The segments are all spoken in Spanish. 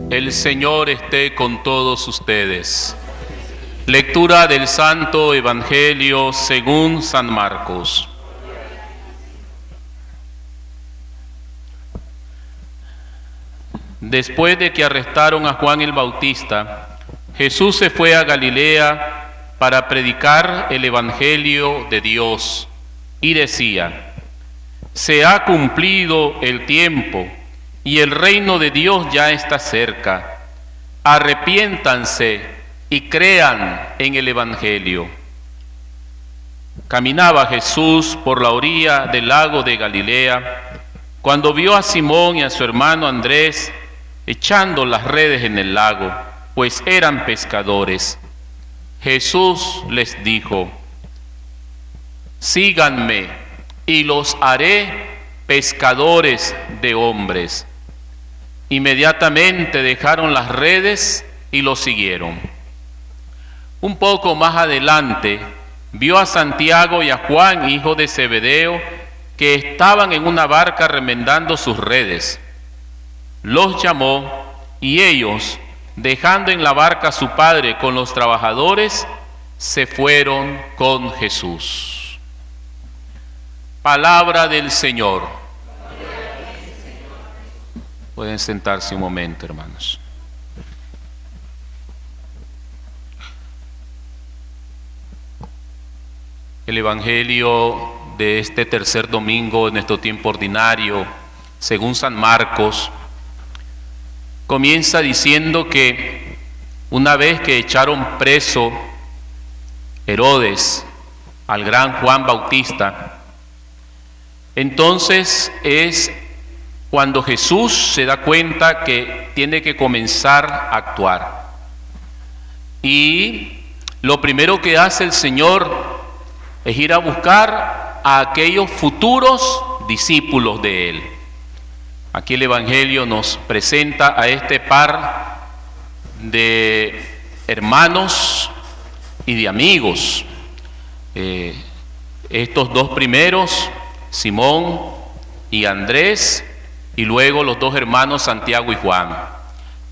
El Señor esté con todos ustedes. Lectura del Santo Evangelio según San Marcos. Después de que arrestaron a Juan el Bautista, Jesús se fue a Galilea para predicar el Evangelio de Dios y decía: se ha cumplido el tiempo y el reino de Dios ya está cerca. Arrepiéntanse y crean en el Evangelio. Caminaba Jesús por la orilla del lago de Galilea cuando vio a Simón y a su hermano Andrés echando las redes en el lago, pues eran pescadores. Jesús les dijo: síganme y los haré pescadores de hombres. Inmediatamente dejaron las redes y lo siguieron. Un poco más adelante vio a Santiago y a Juan, hijo de Zebedeo, que estaban en una barca remendando sus redes. Los llamó y ellos, dejando en la barca a su padre con los trabajadores, se fueron con Jesús. Palabra del Señor. Pueden sentarse un momento, hermanos. El Evangelio de este tercer domingo de nuestro tiempo ordinario, según San Marcos, comienza diciendo que una vez que echaron preso Herodes al gran Juan Bautista, entonces es cuando Jesús se da cuenta que tiene que comenzar a actuar. Y lo primero que hace el Señor es ir a buscar a aquellos futuros discípulos de Él. Aquí el Evangelio nos presenta a este par de hermanos y de amigos. Estos dos primeros, Simón y Andrés, y luego los dos hermanos Santiago y Juan,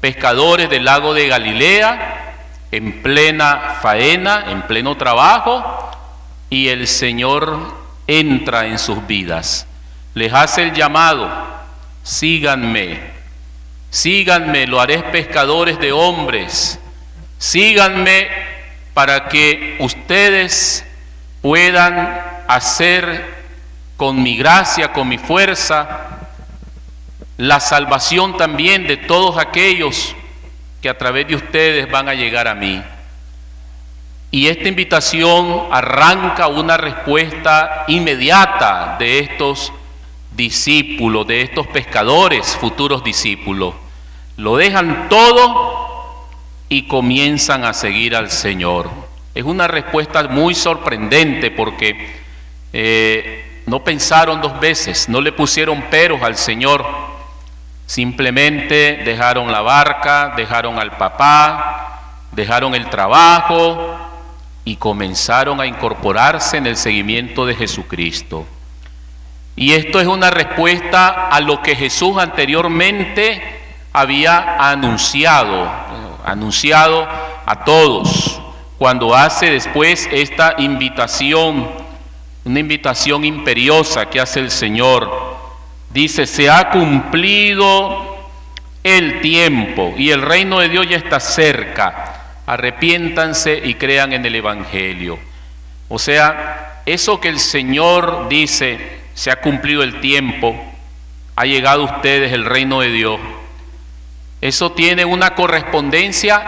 pescadores del lago de Galilea, en plena faena, en pleno trabajo, y el Señor entra en sus vidas. Les hace el llamado: síganme, síganme, lo haré pescadores de hombres, síganme para que ustedes puedan hacer con mi gracia, con mi fuerza, la salvación también de todos aquellos que a través de ustedes van a llegar a mí. Y esta invitación arranca una respuesta inmediata de estos discípulos, de estos pescadores, futuros discípulos. Lo dejan todo y comienzan a seguir al Señor. Es una respuesta muy sorprendente porque no pensaron dos veces, no le pusieron peros al Señor. Simplemente dejaron la barca, dejaron al papá, dejaron el trabajo y comenzaron a incorporarse en el seguimiento de Jesucristo. Y esto es una respuesta a lo que Jesús anteriormente había anunciado a todos, cuando hace después esta invitación, una invitación imperiosa que hace el Señor. Dice: se ha cumplido el tiempo y el reino de Dios ya está cerca. Arrepiéntanse y crean en el Evangelio. O sea, eso que el Señor dice: se ha cumplido el tiempo, ha llegado a ustedes el reino de Dios. Eso tiene una correspondencia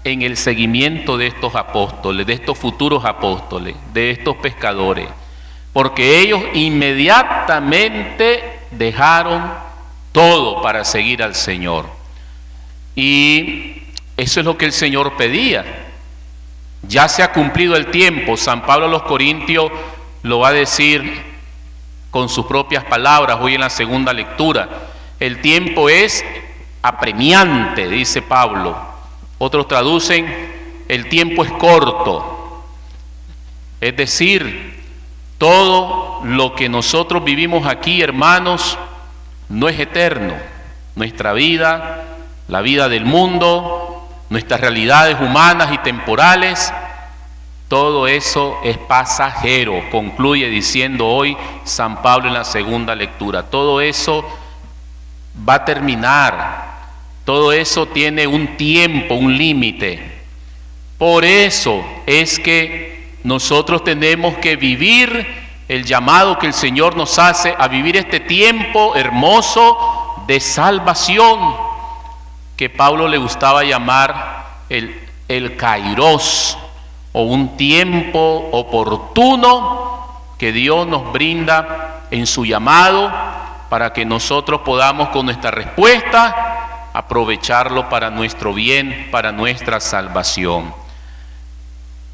en el seguimiento de estos apóstoles, de estos futuros apóstoles, de estos pescadores, porque ellos inmediatamente dejaron todo para seguir al Señor. Y eso es lo que el Señor pedía. Ya se ha cumplido el tiempo. San Pablo a los Corintios lo va a decir con sus propias palabras hoy en la segunda lectura. El tiempo es apremiante, dice Pablo. Otros traducen: el tiempo es corto. Es decir, todo lo que nosotros vivimos aquí, hermanos, no es eterno. Nuestra vida la vida del mundo, nuestras realidades humanas y temporales, todo eso es pasajero, concluye diciendo hoy San Pablo en la segunda lectura. Todo eso va a terminar, todo eso tiene un tiempo, un límite. Por eso es que nosotros tenemos que vivir el llamado que el Señor nos hace a vivir este tiempo hermoso de salvación, que Pablo le gustaba llamar el kairos, o un tiempo oportuno que Dios nos brinda en su llamado para que nosotros podamos con nuestra respuesta aprovecharlo para nuestro bien, para nuestra salvación.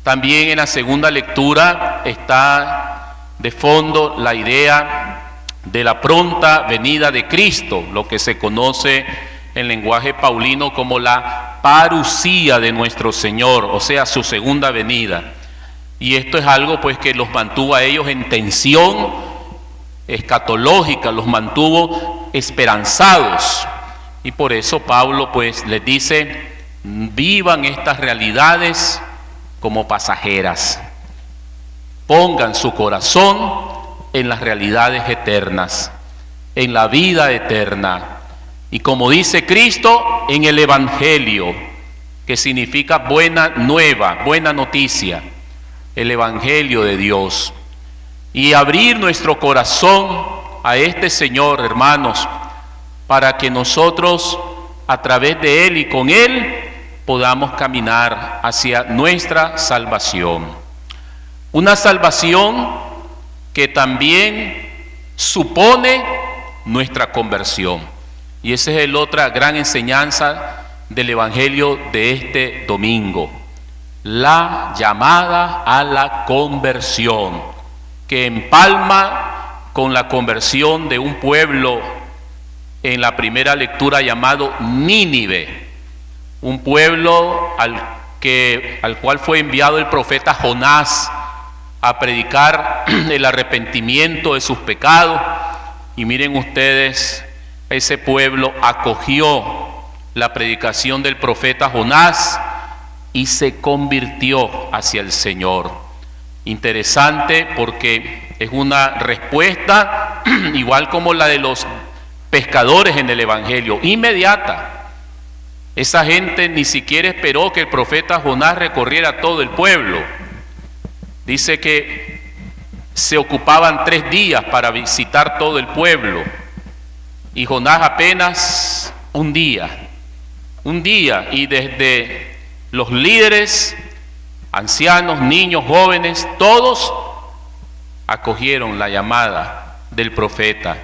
También en la segunda lectura está de fondo la idea de la pronta venida de Cristo, lo que se conoce en lenguaje paulino como la parusía de nuestro Señor, o sea, su segunda venida. Y esto es algo pues que los mantuvo a ellos en tensión escatológica, los mantuvo esperanzados. Y por eso Pablo pues les dice, vivan estas realidades como pasajeras. Pongan su corazón en las realidades eternas, en la vida eterna. Y como dice Cristo, en el Evangelio, que significa buena nueva, buena noticia, el Evangelio de Dios. Y abrir nuestro corazón a este Señor, hermanos, para que nosotros, a través de Él y con Él, podamos caminar hacia nuestra salvación. Una salvación que también supone nuestra conversión. Y esa es la otra gran enseñanza del Evangelio de este domingo. La llamada a la conversión, que empalma con la conversión de un pueblo en la primera lectura llamado Nínive. Un pueblo al cual fue enviado el profeta Jonás a predicar el arrepentimiento de sus pecados. Y miren ustedes, ese pueblo acogió la predicación del profeta Jonás y se convirtió hacia el Señor. Interesante porque es una respuesta igual como la de los pescadores en el Evangelio, inmediata. Esa gente ni siquiera esperó que el profeta Jonás recorriera todo el pueblo. Dice que se ocupaban 3 días para visitar todo el pueblo. Y Jonás apenas un día, y desde los líderes, ancianos, niños, jóvenes, todos acogieron la llamada del profeta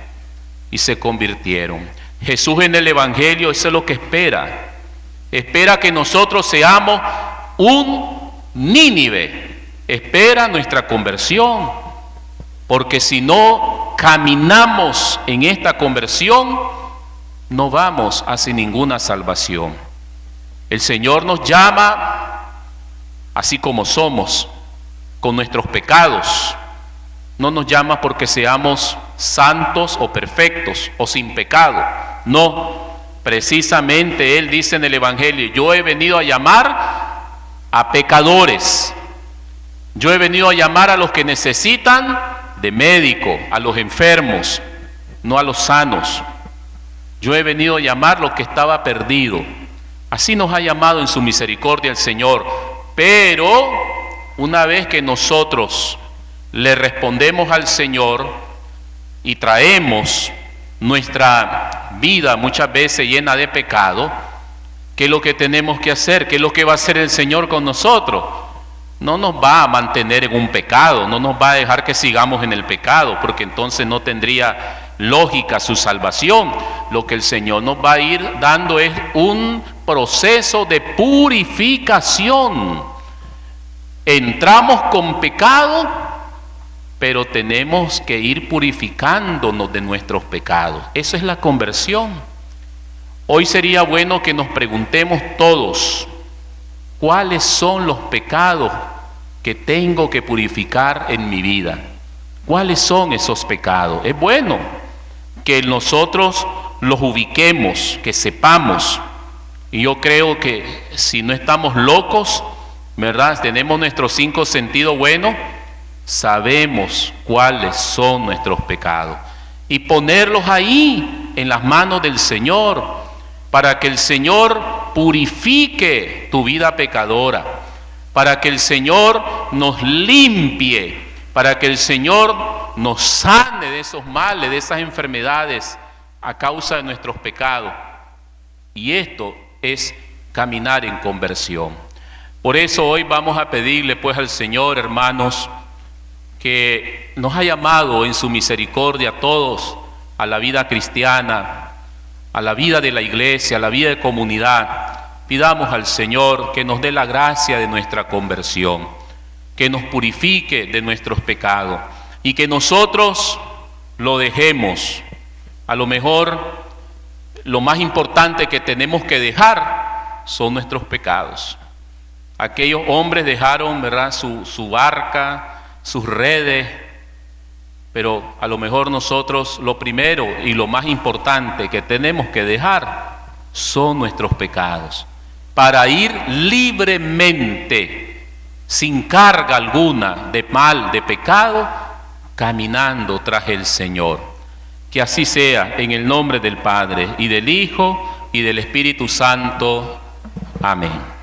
y se convirtieron. Jesús en el Evangelio, eso es lo que espera que nosotros seamos un Nínive, espera nuestra conversión, porque si no caminamos en esta conversión, no vamos hacia ninguna salvación. El Señor nos llama así como somos, con nuestros pecados. No nos llama porque seamos santos o perfectos o sin pecado. No, precisamente Él dice en el Evangelio, yo he venido a llamar a pecadores. Yo he venido a llamar a los que necesitan de médico, a los enfermos, no a los sanos. Yo he venido a llamar lo que estaba perdido. Así nos ha llamado en su misericordia el Señor. Pero una vez que nosotros le respondemos al Señor y traemos nuestra vida muchas veces llena de pecado, ¿qué es lo que tenemos que hacer? ¿Qué es lo que va a hacer el Señor con nosotros? No nos va a mantener en un pecado, no nos va a dejar que sigamos en el pecado, porque entonces no tendría lógica su salvación. Lo que el Señor nos va a ir dando es un proceso de purificación. Entramos con pecado, pero tenemos que ir purificándonos de nuestros pecados. Eso es la conversión. Hoy sería bueno que nos preguntemos todos, ¿cuáles son los pecados que tengo que purificar en mi vida? ¿Cuáles son esos pecados? Es bueno que nosotros los ubiquemos, que sepamos Y yo creo que si no estamos locos, ¿verdad? Tenemos nuestros 5 sentidos buenos, sabemos cuáles son nuestros pecados. Y ponerlos ahí, en las manos del Señor, para que el Señor purifique tu vida pecadora, para que el Señor nos limpie, para que el Señor nos sane de esos males, de esas enfermedades a causa de nuestros pecados. Y esto es caminar en conversión. Por eso hoy vamos a pedirle pues al Señor, hermanos, que nos ha llamado en su misericordia a todos a la vida cristiana, a la vida de la iglesia, a la vida de comunidad. Pidamos al Señor que nos dé la gracia de nuestra conversión, que nos purifique de nuestros pecados y que nosotros lo dejemos. A lo mejor lo más importante que tenemos que dejar son nuestros pecados. Aquellos hombres dejaron, ¿verdad?, su barca, sus redes, pero a lo mejor nosotros lo primero y lo más importante que tenemos que dejar son nuestros pecados, para ir libremente, sin carga alguna de mal, de pecado, caminando tras el Señor. Que así sea, en el nombre del Padre, y del Hijo, y del Espíritu Santo. Amén.